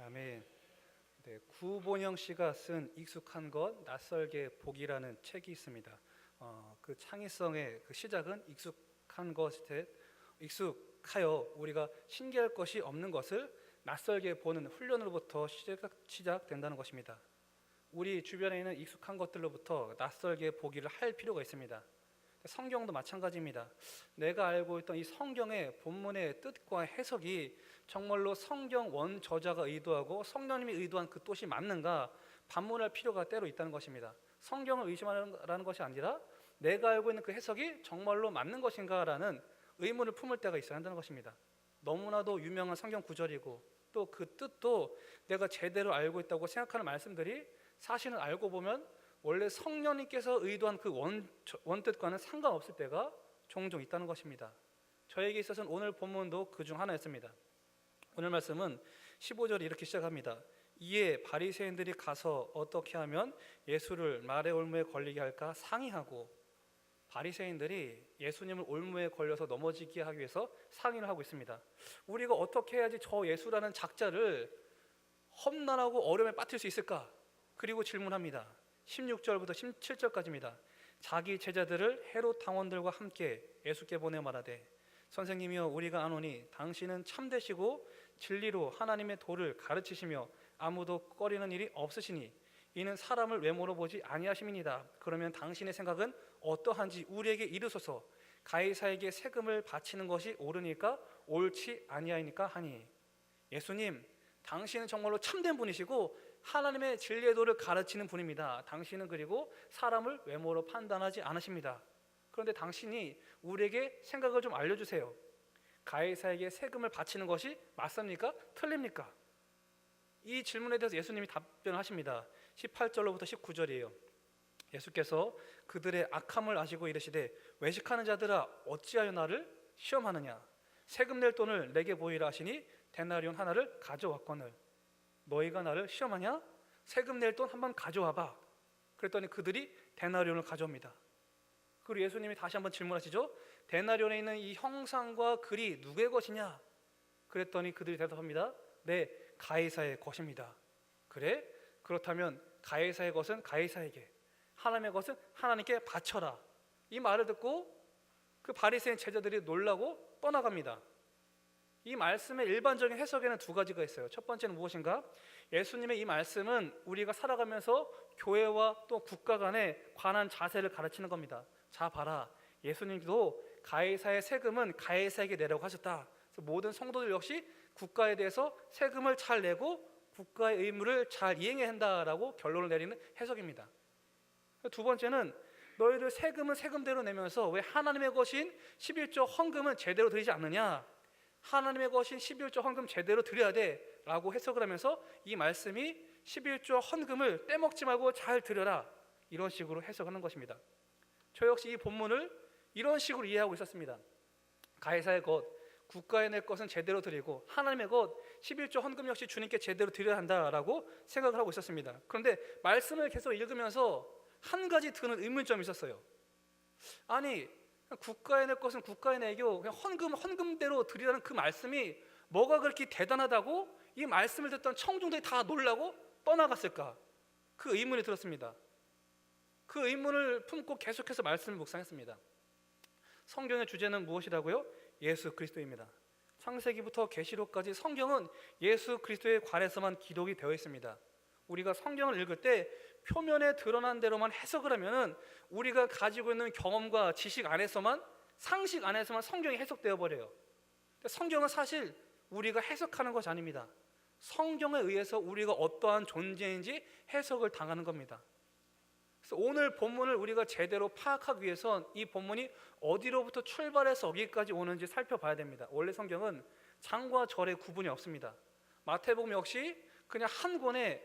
아멘. 네, 구본영 씨가 쓴 익숙한 것 낯설게 보기라는 책이 있습니다. 그 창의성의 그 시작은 익숙한 것에 익숙하여 우리가 신기할 것이 없는 것을 낯설게 보는 훈련으로부터 시작된다는 것입니다. 우리 주변에 있는 익숙한 것들로부터 낯설게 보기를 할 필요가 있습니다. 성경도 마찬가지입니다. 내가 알고 있던 이 성경의 본문의 뜻과 해석이 정말로 성경 원저자가 의도하고 성령님이 의도한 그 뜻이 맞는가 반문할 필요가 때로 있다는 것입니다. 성경을 의심하라는 것이 아니라 내가 알고 있는 그 해석이 정말로 맞는 것인가라는 의문을 품을 때가 있어야 한다는 것입니다. 너무나도 유명한 성경 구절이고 또 그 뜻도 내가 제대로 알고 있다고 생각하는 말씀들이 사실은 알고 보면 원래 성령님께서 의도한 그 원뜻과는 상관없을 때가 종종 있다는 것입니다. 저에게 있어서는 오늘 본문도 그중 하나였습니다. 오늘 말씀은 15절이 이렇게 시작합니다. 이에 바리새인들이 가서 어떻게 하면 예수를 말의 올무에 걸리게 할까 상의하고, 바리새인들이 예수님을 올무에 걸려서 넘어지게 하기 위해서 상의를 하고 있습니다. 우리가 어떻게 해야지 저 예수라는 작자를 험난하고 어려움에 빠뜨릴 수 있을까? 그리고 질문합니다. 16절부터 17절까지입니다. 자기 제자들을 헤롯 당원들과 함께 예수께 보내 말하되, 선생님이여 우리가 아노니 당신은 참되시고 진리로 하나님의 도를 가르치시며 아무도 꺼리는 일이 없으시니 이는 사람을 외모로 보지 아니하심이니이다. 그러면 당신의 생각은 어떠한지 우리에게 이르소서. 가이사에게 세금을 바치는 것이 옳으니까 옳지 아니하니까 하니, 예수님 당신은 정말로 참된 분이시고 하나님의 진리의 도를 가르치는 분입니다. 당신은 그리고 사람을 외모로 판단하지 않으십니다. 그런데 당신이 우리에게 생각을 좀 알려주세요. 가이사에게 세금을 바치는 것이 맞습니까? 틀립니까? 이 질문에 대해서 예수님이 답변을 하십니다. 18절로부터 19절이에요. 예수께서 그들의 악함을 아시고 이르시되, 외식하는 자들아 어찌하여 나를 시험하느냐? 세금 낼 돈을 내게 보이라 하시니 데나리온 하나를 가져왔거늘 너희가 나를 시험하냐? 세금 낼 돈 한번 가져와봐. 그랬더니 그들이 데나리온을 가져옵니다. 그리고 예수님이 다시 한번 질문하시죠. 데나리온에 있는 이 형상과 글이 누구의 것이냐? 그랬더니 그들이 대답합니다. 네, 가이사의 것입니다. 그래? 그렇다면 가이사의 것은 가이사에게, 하나님의 것은 하나님께 바쳐라. 이 말을 듣고 그 바리새인 제자들이 놀라고 떠나갑니다. 이 말씀의 일반적인 해석에는 두 가지가 있어요. 첫 번째는 무엇인가? 예수님의 이 말씀은 우리가 살아가면서 교회와 또 국가 간에 관한 자세를 가르치는 겁니다. 자 봐라, 예수님도 가이사의 세금은 가이사에게 내라고 하셨다. 그래서 모든 성도들 역시 국가에 대해서 세금을 잘 내고 국가의 의무를 잘 이행해야 한다라고 결론을 내리는 해석입니다. 두 번째는 너희들 세금은 세금대로 내면서 왜 하나님의 것인 11조 헌금은 제대로 드리지 않느냐? 하나님의 것인 11조 헌금 제대로 드려야 돼 라고 해석을 하면서 이 말씀이 11조 헌금을 떼먹지 말고 잘 드려라, 이런 식으로 해석하는 것입니다. 저 역시 이 본문을 이런 식으로 이해하고 있었습니다. 가이사의 것, 국가에 낼 것은 제대로 드리고 하나님의 것 11조 헌금 역시 주님께 제대로 드려야 한다라고 생각을 하고 있었습니다. 그런데 말씀을 계속 읽으면서 한 가지 드는 의문점이 있었어요. 아니, 국가에 낼 것은 국가에 내고 그냥 헌금대로 드리라는 그 말씀이 뭐가 그렇게 대단하다고 이 말씀을 듣던 청중들이 다 놀라고 떠나갔을까? 그 의문이 들었습니다. 그 의문을 품고 계속해서 말씀을 묵상했습니다. 성경의 주제는 무엇이라고요? 예수 그리스도입니다. 창세기부터 계시록까지 성경은 예수 그리스도의 관에서만 기록이 되어 있습니다. 우리가 성경을 읽을 때 표면에 드러난 대로만 해석을 하면은 우리가 가지고 있는 경험과 지식 안에서만, 상식 안에서만 성경이 해석되어 버려요. 성경은 사실 우리가 해석하는 것이 아닙니다. 성경에 의해서 우리가 어떠한 존재인지 해석을 당하는 겁니다. 그래서 오늘 본문을 우리가 제대로 파악하기 위해선 이 본문이 어디로부터 출발해서 어디까지 오는지 살펴봐야 됩니다. 원래 성경은 장과 절의 구분이 없습니다. 마태복음 역시 그냥 한 권의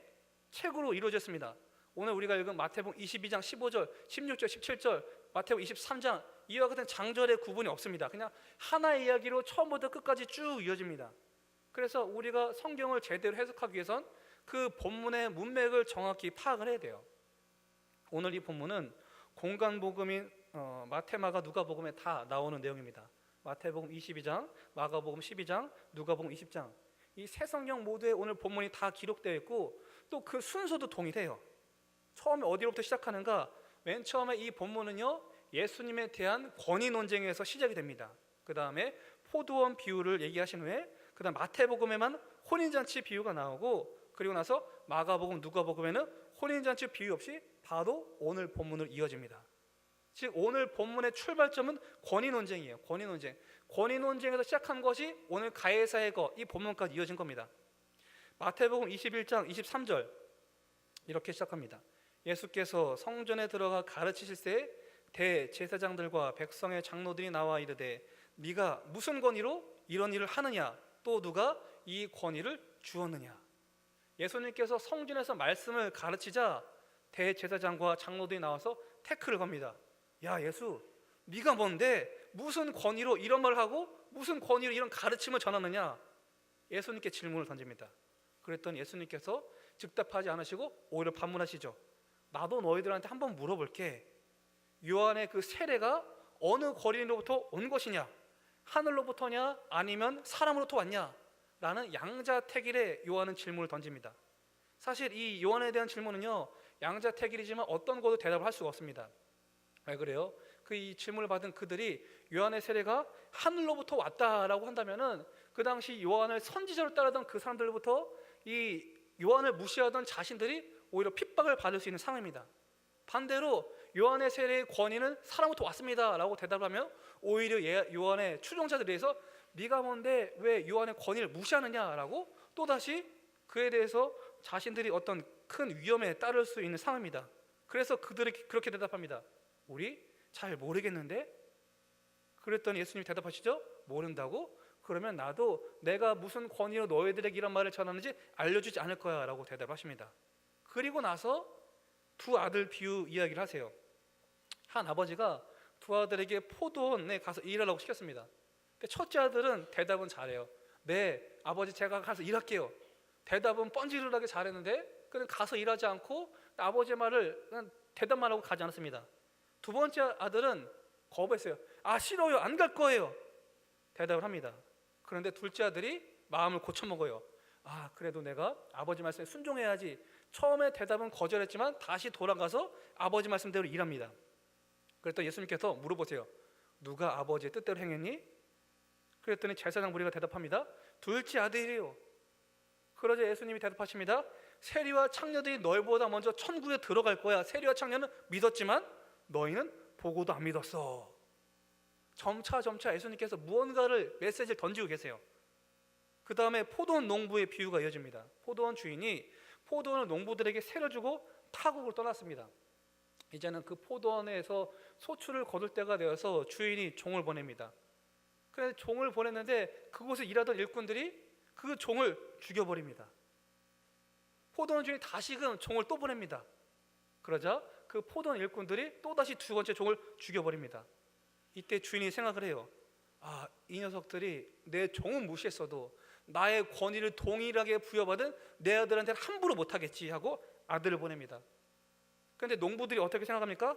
책으로 이루어졌습니다. 오늘 우리가 읽은 마태복음 22장 15절, 16절, 17절, 마태복음 23장, 이와 같은 장절의 구분이 없습니다. 그냥 하나의 이야기로 처음부터 끝까지 쭉 이어집니다. 그래서 우리가 성경을 제대로 해석하기 위해선 그 본문의 문맥을 정확히 파악을 해야 돼요. 오늘 이 본문은 공간복음인 마태, 마가, 누가복음에 다 나오는 내용입니다. 마태복음 22장, 마가복음 12장, 누가복음 20장. 이 세 성경 모두에 오늘 본문이 다 기록되어 있고 또 그 순서도 동일해요. 처음에 어디로부터 시작하는가? 맨 처음에 이 본문은요, 예수님에 대한 권위 논쟁에서 시작이 됩니다. 그 다음에 포도원 비유를 얘기하신 후에 그 다음 마태복음에만 혼인잔치 비유가 나오고, 그리고 나서 마가복음, 누가복음에는 혼인잔치 비유 없이 바로 오늘 본문을 이어집니다. 즉 오늘 본문의 출발점은 권위 논쟁이에요. 권위 논쟁. 권위 논쟁에서 시작한 것이 오늘 가해사의 것, 이 본문까지 이어진 겁니다. 마태복음 21장 23절 이렇게 시작합니다. 예수께서 성전에 들어가 가르치실 때 대제사장들과 백성의 장로들이 나와 이르되 네가 무슨 권위로 이런 일을 하느냐, 또 누가 이 권위를 주었느냐. 예수님께서 성전에서 말씀을 가르치자 대제사장과 장로들이 나와서 태클을 겁니다. 야 예수, 네가 뭔데 무슨 권위로 이런 말을 하고 무슨 권위로 이런 가르침을 전하느냐. 예수님께 질문을 던집니다. 그랬더니 예수님께서 즉답하지 않으시고 오히려 반문하시죠. 나도 너희들한테 한번 물어볼게. 요한의 그 세례가 어느 거리로부터 온 것이냐, 하늘로부터냐 아니면 사람으로부터 왔냐 라는 양자택일의 요한은 질문을 던집니다. 사실 이 요한에 대한 질문은요, 양자택일이지만 어떤 것도 대답을 할 수가 없습니다. 왜 그래요? 그 이 질문을 받은 그들이 요한의 세례가 하늘로부터 왔다라고 한다면은 그 당시 요한을 선지자로 따르던 그 사람들로부터 이 요한을 무시하던 자신들이 오히려 핍박을 받을 수 있는 상황입니다. 반대로 요한의 세례의 권위는 사람부터 왔습니다 라고 대답을 하면 오히려 요한의 추종자들에 대해서 네가 뭔데 왜 요한의 권위를 무시하느냐라고 또다시 그에 대해서 자신들이 어떤 큰 위험에 따를 수 있는 상황입니다. 그래서 그들이 그렇게 대답합니다. 우리 잘 모르겠는데? 그랬더니 예수님이 대답하시죠. 모른다고? 그러면 나도 내가 무슨 권위로 너희들에게 이런 말을 전하는지 알려주지 않을 거야 라고 대답하십니다. 그리고 나서 두 아들 비유 이야기를 하세요. 한 아버지가 두 아들에게 포도원에 가서 일하라고 시켰습니다. 근데 첫째 아들은 대답은 잘해요. 네 아버지 제가 가서 일할게요. 대답은 뻔질하게 잘했는데 그는 가서 일하지 않고 아버지의 말을 그냥 대답만 하고 가지 않았습니다. 두 번째 아들은 거부했어요. 아 싫어요, 안 갈 거예요 대답을 합니다. 그런데 둘째 아들이 마음을 고쳐먹어요. 아 그래도 내가 아버지 말씀에 순종해야지. 처음에 대답은 거절했지만 다시 돌아가서 아버지 말씀대로 일합니다. 그랬더니 예수님께서 물어보세요. 누가 아버지의 뜻대로 행했니? 그랬더니 제사장 무리가 대답합니다. 둘째 아들이요. 그러자 예수님이 대답하십니다. 세리와 창녀들이 너희보다 먼저 천국에 들어갈 거야. 세리와 창녀는 믿었지만 너희는 보고도 안 믿었어. 점차 예수님께서 무언가를 메시지를 던지고 계세요. 그 다음에 포도원 농부의 비유가 이어집니다. 포도원 주인이 포도원을 농부들에게 세를 주고 타국을 떠났습니다. 이제는 그 포도원에서 소출을 거둘 때가 되어서 주인이 종을 보냅니다. 그래서 종을 보냈는데 그곳에 일하던 일꾼들이 그 종을 죽여버립니다. 포도원 주인이 다시금 종을 또 보냅니다. 그러자 그 포도원 일꾼들이 또다시 두 번째 종을 죽여버립니다. 이때 주인이 생각을 해요. 아, 이 녀석들이 내 종은 무시했어도 나의 권위를 동일하게 부여받은 내 아들한테는 함부로 못하겠지 하고 아들을 보냅니다. 그런데 농부들이 어떻게 생각합니까?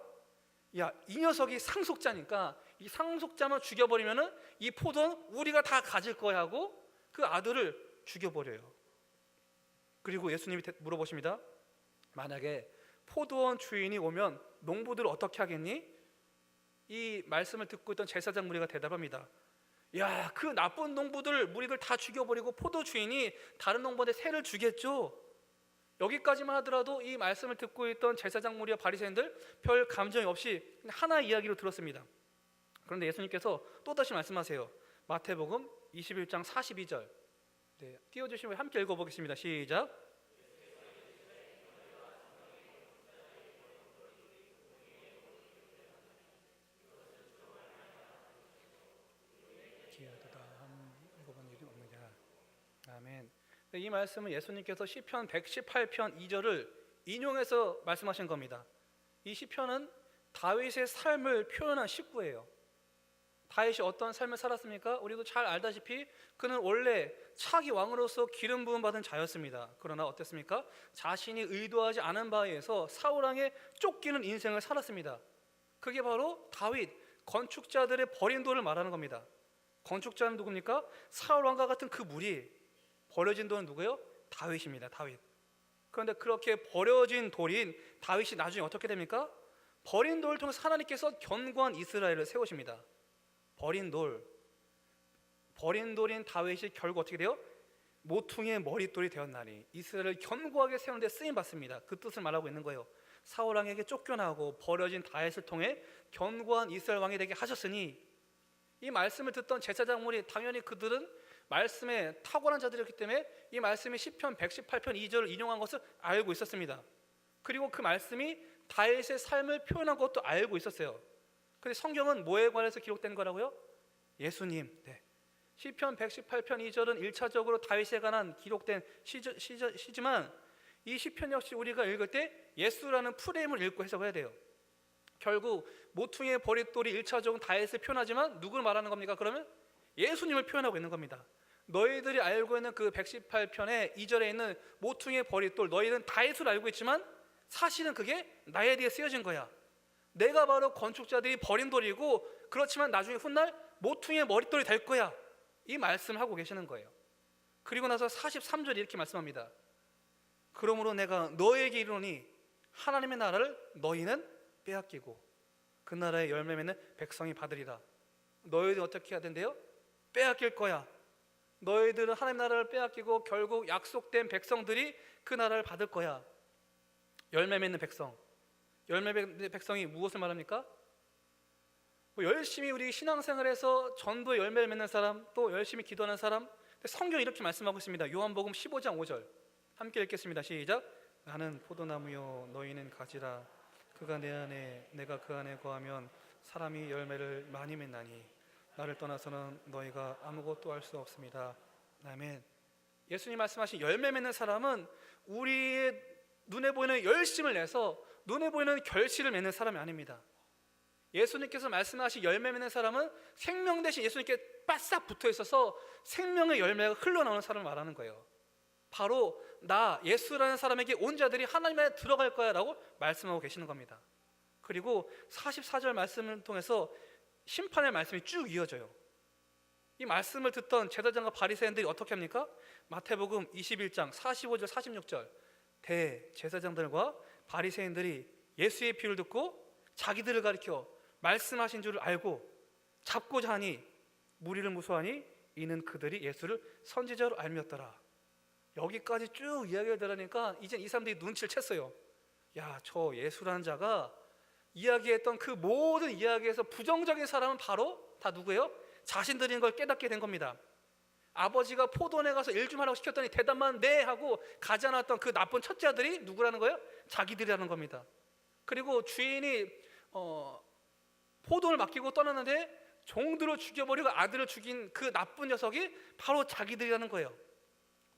야, 이 녀석이 상속자니까 이 상속자만 죽여버리면은 이 포도는 우리가 다 가질 거야 하고 그 아들을 죽여버려요. 그리고 예수님이 물어보십니다. 만약에 포도원 주인이 오면 농부들을 어떻게 하겠니? 이 말씀을 듣고 있던 제사장 무리가 대답합니다. 야, 그 나쁜 농부들 무리들 다 죽여버리고 포도 주인이 다른 농부한테 세를 주겠죠. 여기까지만 하더라도 이 말씀을 듣고 있던 제사장 무리와 바리새인들 별 감정이 없이 하나의 이야기로 들었습니다. 그런데 예수님께서 또다시 말씀하세요. 마태복음 21장 42절 띄워주시면 함께 읽어보겠습니다. 시작. 아멘. 이 말씀은 예수님께서 시편 118편 2절을 인용해서 말씀하신 겁니다. 이 시편은 다윗의 삶을 표현한 시구예요. 다윗이 어떤 삶을 살았습니까? 우리도 잘 알다시피 그는 원래 차기 왕으로서 기름 부음 받은 자였습니다. 그러나 어땠습니까? 자신이 의도하지 않은 바에 의해서 사울 왕에 쫓기는 인생을 살았습니다. 그게 바로 다윗, 건축자들의 버린 돌을 말하는 겁니다. 건축자는 누굽니까? 사울 왕과 같은 그 무리, 버려진 돌은 누구예요? 다윗입니다. 다윗. 그런데 그렇게 버려진 돌인 다윗이 나중에 어떻게 됩니까? 버린 돌을 통해서 하나님께서 견고한 이스라엘을 세우십니다. 버린 돌인 다윗이 결국 어떻게 돼요? 모퉁이의 머릿돌이 되었나니 이스라엘을 견고하게 세우는 데 쓰임 받습니다. 그 뜻을 말하고 있는 거예요. 사울 왕에게 쫓겨나고 버려진 다윗을 통해 견고한 이스라엘 왕이 되게 하셨으니, 이 말씀을 듣던 제사장물이 당연히 그들은 말씀에 탁월한 자들이었기 때문에 이 말씀이 시편 118편 2절을 인용한 것을 알고 있었습니다. 그리고 그 말씀이 다윗의 삶을 표현한 것도 알고 있었어요. 근데 성경은 뭐에 관해서 기록된 거라고요? 예수님. 네. 시편 118편 2절은 1차적으로 다윗에 관한 기록된 시지만 이 시편 역시 우리가 읽을 때 예수라는 프레임을 읽고 해석해야 돼요. 결국 모퉁이의 버릿돌이 1차적으로 다윗을 표현하지만 누구를 말하는 겁니까? 그러면 예수님을 표현하고 있는 겁니다. 너희들이 알고 있는 그 118편의 2절에 있는 모퉁이의 버릿돌, 너희는 다윗을 알고 있지만 사실은 그게 나에 대해 쓰여진 거야. 내가 바로 건축자들이 버린 돌이고, 그렇지만 나중에 훗날 모퉁이의 머릿돌이 될 거야. 이 말씀을 하고 계시는 거예요. 그리고 나서 43절에 이렇게 말씀합니다. 그러므로 내가 너에게 이르노니 하나님의 나라를 너희는 빼앗기고 그 나라의 열매 맺는 백성이 받으리라. 너희들이 어떻게 해야 된대요? 빼앗길 거야. 너희들은 하나님 나라를 빼앗기고 결국 약속된 백성들이 그 나라를 받을 거야. 열매 맺는 백성. 열매 맺는 백성이 무엇을 말합니까? 열심히 우리 신앙생활에서 전도의 열매를 맺는 사람, 또 열심히 기도하는 사람. 성경이 이렇게 말씀하고 있습니다. 요한복음 15장 5절 함께 읽겠습니다. 시작. 나는 포도나무요 너희는 가지라. 그가 내 안에 내가 그 안에 거하면 사람이 열매를 많이 맺나니 나를 떠나서는 너희가 아무것도 할 수 없습니다. 아멘. 예수님 말씀하신 열매 맺는 사람은 우리의 눈에 보이는 열심을 내서 눈에 보이는 결실을 맺는 사람이 아닙니다. 예수님께서 말씀하신 열매 맺는 사람은 생명 대신 예수님께 바싹 붙어 있어서 생명의 열매가 흘러나오는 사람을 말하는 거예요. 바로 나 예수라는 사람에게 온 자들이 하나님 안에 들어갈 거야 라고 말씀하고 계시는 겁니다. 그리고 44절 말씀을 통해서 심판의 말씀이 쭉 이어져요. 이 말씀을 듣던 제사장과 바리새인들이 어떻게 합니까? 마태복음 21장 45절 46절 대제사장들과 바리새인들이 예수의 비유를 듣고 자기들을 가리켜 말씀하신 줄을 알고 잡고자 하니 무리를 무서워하니 이는 그들이 예수를 선지자로 알미었더라. 여기까지 쭉 이야기를 들으니까 이제 이 사람들이 눈치를 챘어요. 야, 저 예수라는 자가 이야기했던 그 모든 이야기에서 부정적인 사람은 바로 다 누구예요? 자신들인 걸 깨닫게 된 겁니다. 아버지가 포도원에 가서 일 좀 하라고 시켰더니 대답만 네 하고 가지 않았던 그 나쁜 첫째 아들이 누구라는 거예요? 자기들이라는 겁니다. 그리고 주인이 포도원을 맡기고 떠났는데 종들을 죽여버리고 아들을 죽인 그 나쁜 녀석이 바로 자기들이라는 거예요.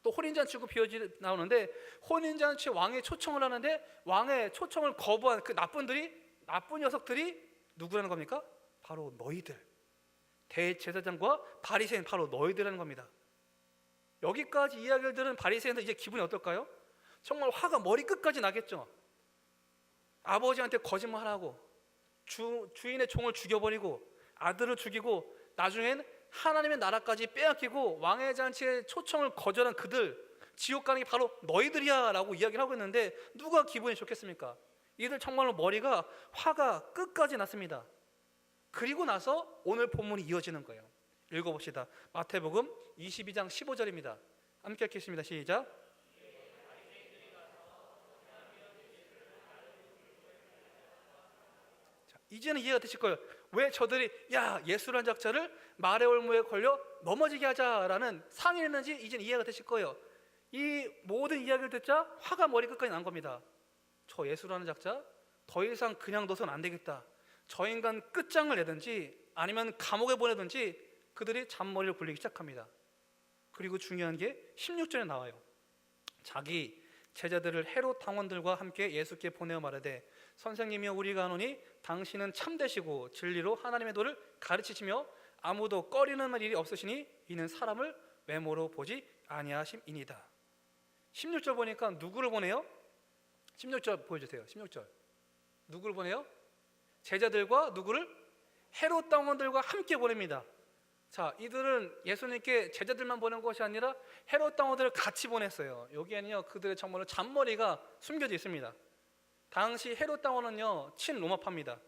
또 혼인잔치고 비유가 나오는데 혼인잔치 왕의 초청을 하는데 왕의 초청을 거부한 그 나쁜 녀석들이 누구라는 겁니까? 바로 너희들. 대제사장과 바리새인 바로 너희들이라는 겁니다. 여기까지 이야기를 들은 바리새인들 이제 기분이 어떨까요? 정말 화가 머리끝까지 나겠죠. 아버지한테 거짓말하고 주인의 종을 죽여버리고 아들을 죽이고 나중엔 하나님의 나라까지 빼앗기고 왕의 잔치에 초청을 거절한 그들, 지옥 가는 게 바로 너희들이야 라고 이야기를 하고 있는데 누가 기분이 좋겠습니까? 이들 정말로 머리가 화가 끝까지 났습니다. 그리고 나서 오늘 본문이 이어지는 거예요. 읽어봅시다. 마태복음 22장 15절입니다. 함께 읽겠습니다. 시작. 자, 이제는 이해가 되실 거예요. 왜 저들이 야 예수라는 작자를 말의 올무에 걸려 넘어지게 하자라는 상의를 했는지 이제는 이해가 되실 거예요. 이 모든 이야기를 듣자 화가 머리끝까지 난 겁니다. 저 예수라는 작자 더 이상 그냥 둬서는 안 되겠다. 저 인간 끝장을 내든지 아니면 감옥에 보내든지 그들이 잔머리를 굴리기 시작합니다. 그리고 중요한 게 16절에 나와요. 자기 제자들을 헤롯 당원들과 함께 예수께 보내어 말하되 선생님이여 우리가 아노니 당신은 참되시고 진리로 하나님의 도를 가르치시며 아무도 꺼리는 일이 없으시니 이는 사람을 외모로 보지 아니하심이니이다. 16절 보니까 누구를 보내요? 16절 보여주세요. 16절 누구를 보내요? 제자들과 누구를? 헤롯 당원들과 함께 보냅니다. 자, 이들은 예수님께 제자들만 보낸 것이 아니라 헤롯 왕후들을 같이 보냈어요. 여기에는요, 그들의 정말로 잔머리가 숨겨져 있습니다. 당시 헤롯 왕후는요, 친로마파입니다.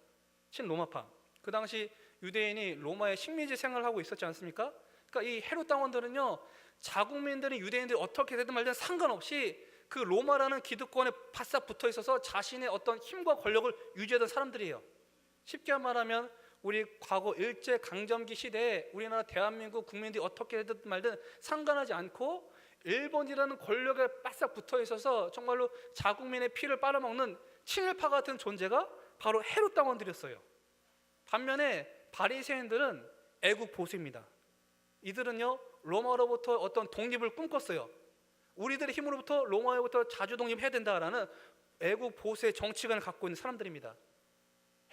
친로마파. 그 당시 유대인이 로마의 식민지 생활을 하고 있었지 않습니까? 그러니까 이 헤롯 왕후들은요, 자국민들이 유대인들이 어떻게 되든 말든 상관없이 그 로마라는 기득권에 바싹 붙어 있어서 자신의 어떤 힘과 권력을 유지하던 사람들이에요. 쉽게 말하면 우리 과거 일제 강점기 시대에 우리나라 대한민국 국민들이 어떻게 되든 말든 상관하지 않고 일본이라는 권력에 바싹 붙어 있어서 정말로 자국민의 피를 빨아먹는 친일파 같은 존재가 바로 헤롯 당원들이었어요. 반면에 바리새인들은 애국 보수입니다. 이들은요, 로마로부터 어떤 독립을 꿈꿨어요. 우리들의 힘으로부터 로마로부터 자주 독립해야 된다라는 애국 보수의 정치관을 갖고 있는 사람들입니다.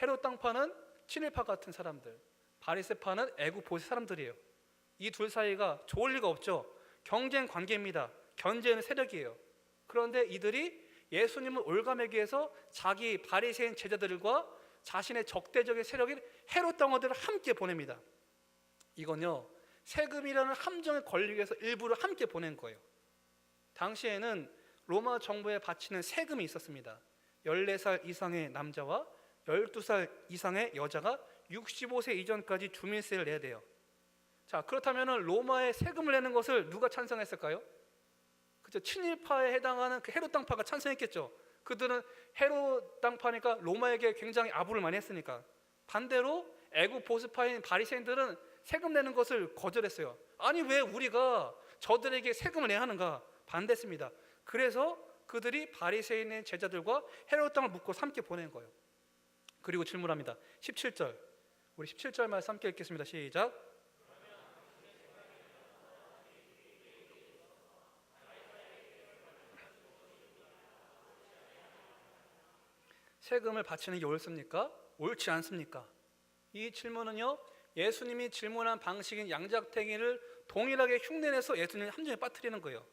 헤롯 당파는 친일파 같은 사람들, 바리새파는 애국 보수 사람들이에요. 이 둘 사이가 좋을 리가 없죠. 경쟁 관계입니다. 견제하는 세력이에요. 그런데 이들이 예수님을 올가매기 위해서 자기 바리새인 제자들과 자신의 적대적인 세력인 헤롯 당원들을 함께 보냅니다. 이건요, 세금이라는 함정에 걸리기 위해서 일부러 함께 보낸 거예요. 당시에는 로마 정부에 바치는 세금이 있었습니다. 14살 이상의 남자와 12살 이상의 여자가 65세 이전까지 주민세를 내야 돼요. 자, 그렇다면 로마에 세금을 내는 것을 누가 찬성했을까요? 그죠? 친일파에 해당하는 그 헤롯 당파가 찬성했겠죠. 그들은 헤롯 당파니까 로마에게 굉장히 아부를 많이 했으니까. 반대로 애국 보수파인 바리새인들은 세금 내는 것을 거절했어요. 아니, 왜 우리가 저들에게 세금을 내야 하는가? 반대했습니다. 그래서 그들이 바리새인의 제자들과 헤롯 당을 묶고 함께 보낸 거예요. 그리고 질문합니다. 17절, 우리 17절 말씀 함께 읽겠습니다. 시작. 세금을 바치는 게 옳습니까? 옳지 않습니까? 이 질문은요, 예수님이 질문한 방식인 양자택일을 동일하게 흉내내서 예수님을 함정에 빠뜨리는 거예요.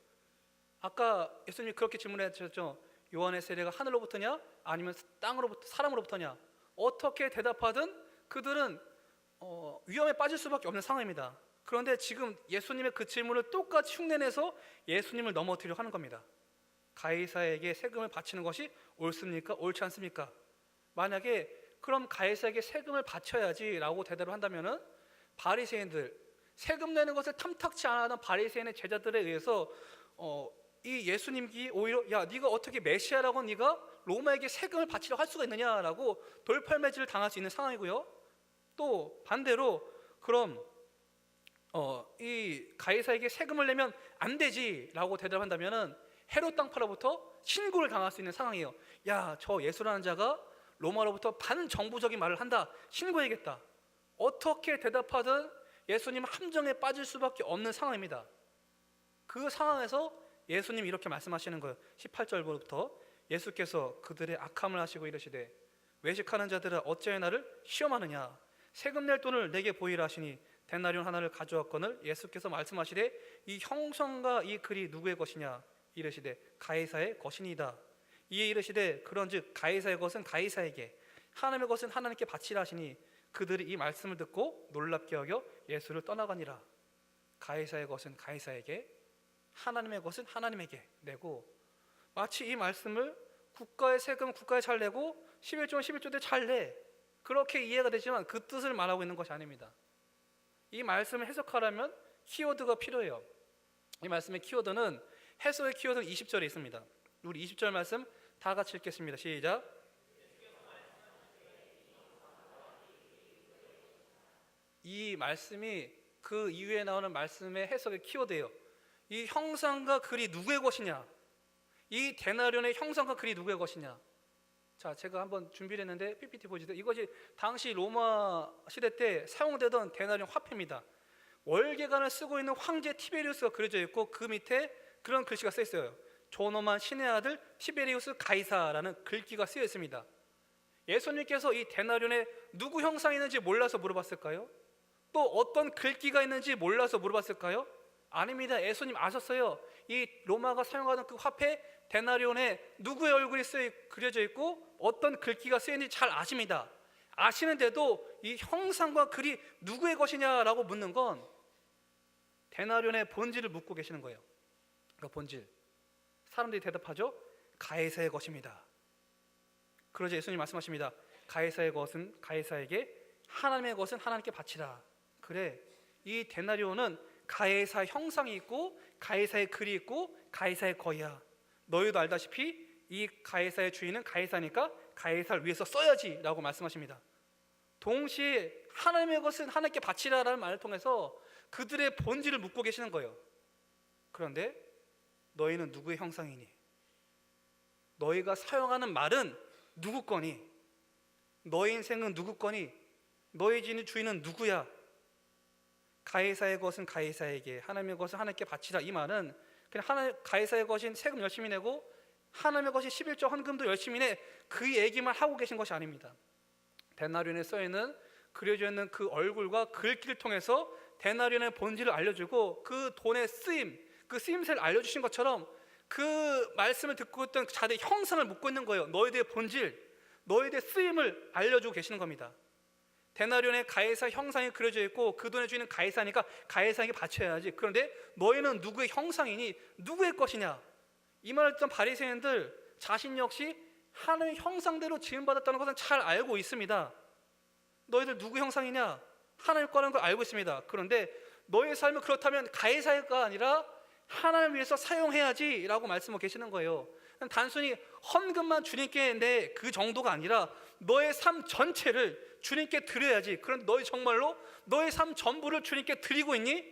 아까 예수님이 그렇게 질문하셨죠. 요한의 세례가 하늘로부터냐 아니면 땅으로부터 사람으로부터냐. 어떻게 대답하든 그들은 위험에 빠질 수밖에 없는 상황입니다. 그런데 지금 예수님의 그 질문을 똑같이 흉내내서 예수님을 넘어뜨리려고 하는 겁니다. 가이사에게 세금을 바치는 것이 옳습니까? 옳지 않습니까? 만약에 그럼 가이사에게 세금을 바쳐야지 라고 대답을 한다면 바리새인들, 세금 내는 것을 탐탁치 않아하던 바리새인의 제자들에 의해서 이 예수님이 오히려 야, 네가 어떻게 메시아라고 네가 로마에게 세금을 바치려고 할 수가 있느냐라고 돌팔매질을 당할 수 있는 상황이고요. 또 반대로 그럼 이 가이사에게 세금을 내면 안 되지라고 대답한다면은 헤롯 당파로부터 신고를 당할 수 있는 상황이에요. 야, 저 예수라는 자가 로마로부터 반정부적인 말을 한다. 신고해야겠다. 어떻게 대답하든 예수님은 함정에 빠질 수밖에 없는 상황입니다. 그 상황에서 예수님이 이렇게 말씀하시는 거예요. 18절부터 예수께서 그들의 악함을 하시고 이르시되 외식하는 자들아 어찌하여 나를 시험하느냐. 세금 낼 돈을 내게 보이라 하시니 데나리온 하나를 가져왔거늘 예수께서 말씀하시되 이 형성과 이 글이 누구의 것이냐. 이르시되 가이사의 것이니이다. 이에 이르시되 그런즉 가이사의 것은 가이사에게 하나님의 것은 하나님께 바치라 하시니 그들이 이 말씀을 듣고 놀랍게 여겨 예수를 떠나가니라. 가이사의 것은 가이사에게 하나님의 것은 하나님에게 내고, 마치 이 말씀을 국가의 세금 국가에 잘 내고 11조는 11조대 잘 내, 그렇게 이해가 되지만 그 뜻을 말하고 있는 것이 아닙니다. 이 말씀을 해석하려면 키워드가 필요해요. 이 말씀의 키워드는 해석의 키워드는 20절에 있습니다. 우리 20절 말씀 다 같이 읽겠습니다. 시작. 이 말씀이 그 이후에 나오는 말씀의 해석의 키워드예요. 이 형상과 글이 누구의 것이냐, 이 데나리온의 형상과 글이 누구의 것이냐. 자, 제가 한번 준비를 했는데 PPT 보시죠. 이것이 당시 로마 시대 때 사용되던 데나리온 화폐입니다. 월계관을 쓰고 있는 황제 티베리우스가 그려져 있고 그 밑에 그런 글씨가 쓰여 있어요. 존엄한 신의 아들 티베리우스 가이사라는 글귀가 쓰여 있습니다. 예수님께서 이 데나리온에 누구 형상이 있는지 몰라서 물어봤을까요? 또 어떤 글귀가 있는지 몰라서 물어봤을까요? 아닙니다. 예수님 아셨어요. 이 로마가 사용하던 그 화폐 데나리온에 누구의 얼굴이 그려져 있고 어떤 글귀가 쓰여 있는지 잘 아십니다. 아시는데도 이 형상과 글이 누구의 것이냐라고 묻는 건 데나리온의 본질을 묻고 계시는 거예요. 그러니까 본질. 사람들이 대답하죠. 가이사의 것입니다. 그러자 예수님 말씀하십니다. 가이사의 것은 가이사에게, 하나님의 것은 하나님께 바치라. 그래, 이 데나리온은 가이사 형상이 있고 가이사의 글이 있고 가이사의 거야. 너희도 알다시피 이 가이사의 주인은 가이사니까 가이사를 위해서 써야지 라고 말씀하십니다. 동시에 하나님의 것은 하나님께 바치라라는 말을 통해서 그들의 본질을 묻고 계시는 거예요. 그런데 너희는 누구의 형상이니? 너희가 사용하는 말은 누구 거니? 너희 인생은 누구 거니? 너희 주인은 누구야? 가이사의 것은 가이사에게, 하나님의 것은 하나님께 바치라. 이 말은 그냥 가이사의 것인 세금 열심히 내고 하나님의 것이 11조 헌금도 열심히 내, 그 얘기만 하고 계신 것이 아닙니다. 데나리온에 써있는, 그려져 있는 그 얼굴과 글귀를 통해서 데나리온의 본질을 알려주고 그 돈의 쓰임, 그 쓰임새를 알려주신 것처럼 그 말씀을 듣고 있던 자들의 형상을 묻고 있는 거예요. 너희들의 본질, 너희들의 쓰임을 알려주고 계시는 겁니다. 데나리온의 가이사 형상이 그려져 있고 그 돈의 주인은 가이사니까 가이사에게 바쳐야지. 그런데 너희는 누구의 형상이니? 누구의 것이냐? 이 말을 듣던 바리새인들 자신 역시 하나님의 형상대로 지음받았다는 것은 잘 알고 있습니다. 너희들 누구 형상이냐? 하나님 거라는 걸 알고 있습니다. 그런데 너희의 삶은 그렇다면 가이사가 아니라 하나님을 위해서 사용해야지 라고 말씀하고 계시는 거예요. 단순히 헌금만 주님께 내 그 정도가 아니라 너의 삶 전체를 주님께 드려야지. 그런데 너희 정말로 너의 삶 전부를 주님께 드리고 있니?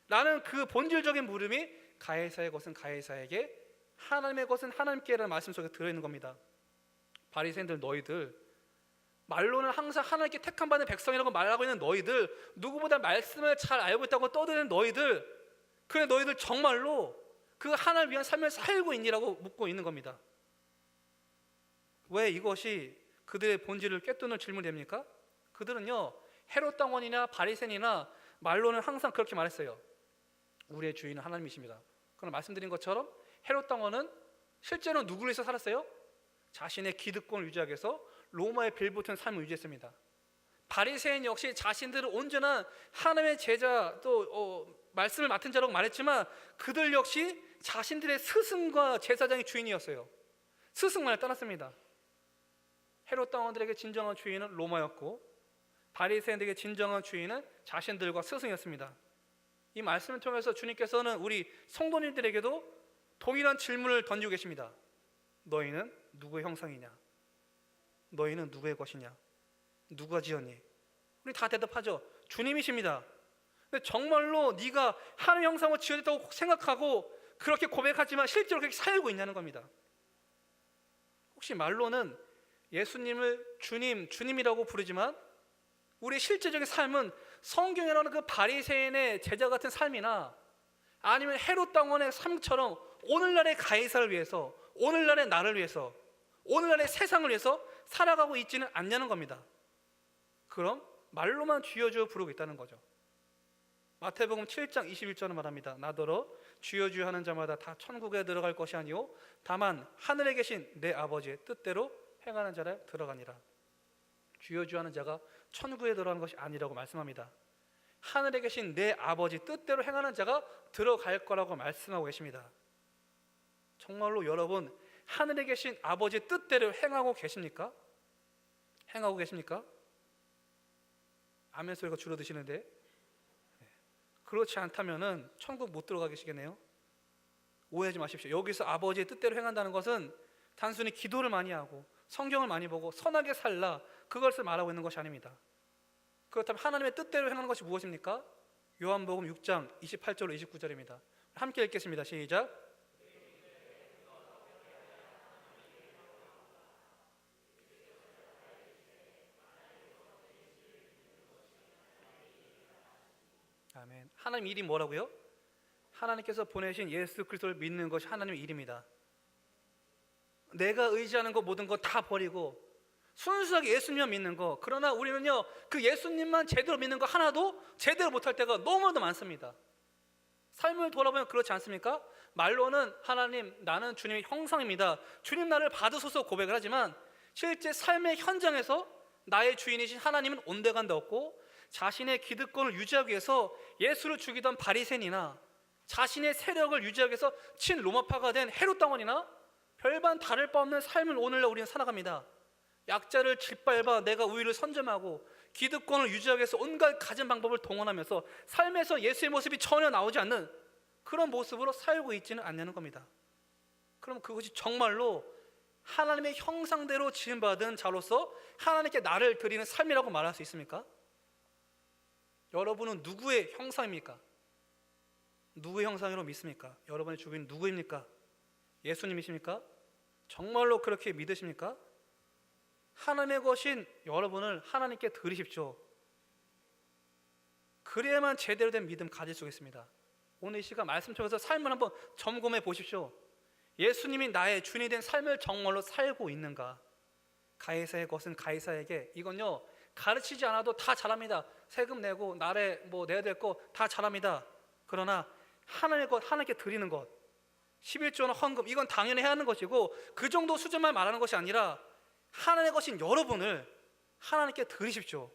라는 그 본질적인 물음이 가이사의 것은 가이사에게, 하나님의 것은 하나님께라는 말씀 속에 들어있는 겁니다. 바리새인들, 너희들 말로는 항상 하나님께 택함 받은 백성이라고 말하고 있는 너희들, 누구보다 말씀을 잘 알고 있다고 떠드는 너희들, 그래 너희들 정말로 그 하나님을 위한 삶을 살고 있니라고 묻고 있는 겁니다. 왜 이것이 그들의 본질을 꿰뚫는 질문입니까? 그들은요, 헤롯 당원이나 바리새인이나 말로는 항상 그렇게 말했어요. 우리의 주인은 하나님이십니다. 그럼 말씀드린 것처럼 헤롯 당원은 실제로 누구를 위해서 살았어요? 자신의 기득권을 유지하기 위해서 로마의 빌붙은 삶을 유지했습니다. 바리새인 역시 자신들은 온전한 하나님의 제자, 또 말씀을 맡은 자라고 말했지만 그들 역시 자신들의 스승과 제사장의 주인이었어요. 스승만을 떠났습니다. 헤롯 당원들에게 진정한 주인은 로마였고 바리새인들에게 진정한 주인은 자신들과 스승이었습니다. 이 말씀을 통해서 주님께서는 우리 성도님들에게도 동일한 질문을 던지고 계십니다. 너희는 누구의 형상이냐? 너희는 누구의 것이냐? 누가 지었니? 우리 다 대답하죠. 주님이십니다. 근데 정말로 네가 하나님의 형상으로 지어졌다고 생각하고 그렇게 고백하지만 실제로 그렇게 살고 있냐는 겁니다. 혹시 말로는 예수님을 주님이라고 부르지만 우리의 실제적인 삶은 성경이라는 그 바리새인의 제자 같은 삶이나 아니면 헤롯 당원의 삶처럼 오늘날의 가이사를 위해서, 오늘날의 나를 위해서, 오늘날의 세상을 위해서 살아가고 있지는 않냐는 겁니다. 그럼 말로만 주여 주여 부르고 있다는 거죠. 마태복음 7장 21절은 말합니다. 나더러 주여 주여 하는 자마다 다 천국에 들어갈 것이 아니요 다만 하늘에 계신 내 아버지의 뜻대로 행하는 자라 들어가니라. 주여 주여 하는 자가 천국에 들어가는 것이 아니라고 말씀합니다. 하늘에 계신 내 아버지 뜻대로 행하는 자가 들어갈 거라고 말씀하고 계십니다. 정말로 여러분 하늘에 계신 아버지의 뜻대로 행하고 계십니까? 행하고 계십니까? 아멘 소리가 줄어드시는데, 그렇지 않다면은 천국 못 들어가 계시겠네요. 오해하지 마십시오. 여기서 아버지의 뜻대로 행한다는 것은 단순히 기도를 많이 하고 성경을 많이 보고 선하게 살라, 그것을 말하고 있는 것이 아닙니다. 그렇다면 하나님의 뜻대로 행하는 것이 무엇입니까? 요한복음 6장 28절로 29절입니다. 함께 읽겠습니다. 시작. 아멘. 하나님 일이 뭐라고요? 하나님께서 보내신 예수 그리스도를 믿는 것이 하나님의 일입니다. 내가 의지하는 것 모든 것 다 버리고 순수하게 예수님만 믿는 거. 그러나 우리는요 그 예수님만 제대로 믿는 거 하나도 제대로 못할 때가 너무나도 많습니다. 삶을 돌아보면 그렇지 않습니까? 말로는 하나님 나는 주님의 형상입니다, 주님 나를 받으소서 고백을 하지만 실제 삶의 현장에서 나의 주인이신 하나님은 온데간데 없고, 자신의 기득권을 유지하기 위해서 예수를 죽이던 바리새인이나 자신의 세력을 유지하기 위해서 친로마파가 된 헤롯 당원이나 별반 다를 바 없는 삶을 오늘날 우리는 살아갑니다. 약자를 짓밟아 내가 우위를 선점하고 기득권을 유지하기 위해서 온갖 가진 방법을 동원하면서 삶에서 예수의 모습이 전혀 나오지 않는 그런 모습으로 살고 있지는 않냐는 겁니다. 그럼 그것이 정말로 하나님의 형상대로 지음받은 자로서 하나님께 나를 드리는 삶이라고 말할 수 있습니까? 여러분은 누구의 형상입니까? 누구의 형상으로 믿습니까? 여러분의 주인 누구입니까? 예수님이십니까? 정말로 그렇게 믿으십니까? 하나님의 것인 여러분을 하나님께 드리십시오. 그래야만 제대로 된 믿음 가질 수 있습니다. 오늘 이 시간 말씀 통해서 삶을 한번 점검해 보십시오. 예수님이 나의 주인이 된 삶을 정말로 살고 있는가? 가이사의 것은 가이사에게, 이건요 가르치지 않아도 다 잘합니다. 세금 내고 나라에 뭐 내야 될 거 다 잘합니다. 그러나 하나님의 것, 하나님께 드리는 것, 11조나 헌금, 이건 당연히 해야 하는 것이고, 그 정도 수준만 말하는 것이 아니라 하나님의 것인 여러분을 하나님께 드리십시오.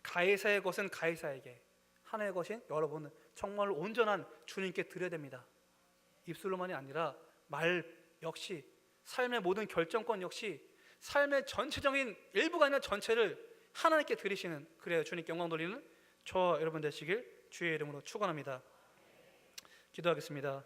가이사의 것은 가이사에게, 하나님의 것인 여러분은 정말로 온전한 주님께 드려야 됩니다. 입술로만이 아니라 말 역시, 삶의 모든 결정권 역시, 삶의 전체적인 일부가 아니라 전체를 하나님께 드리시는, 그래야 주님께 영광 돌리는 저와 여러분 되시길 주의 이름으로 축원합니다. 기도하겠습니다.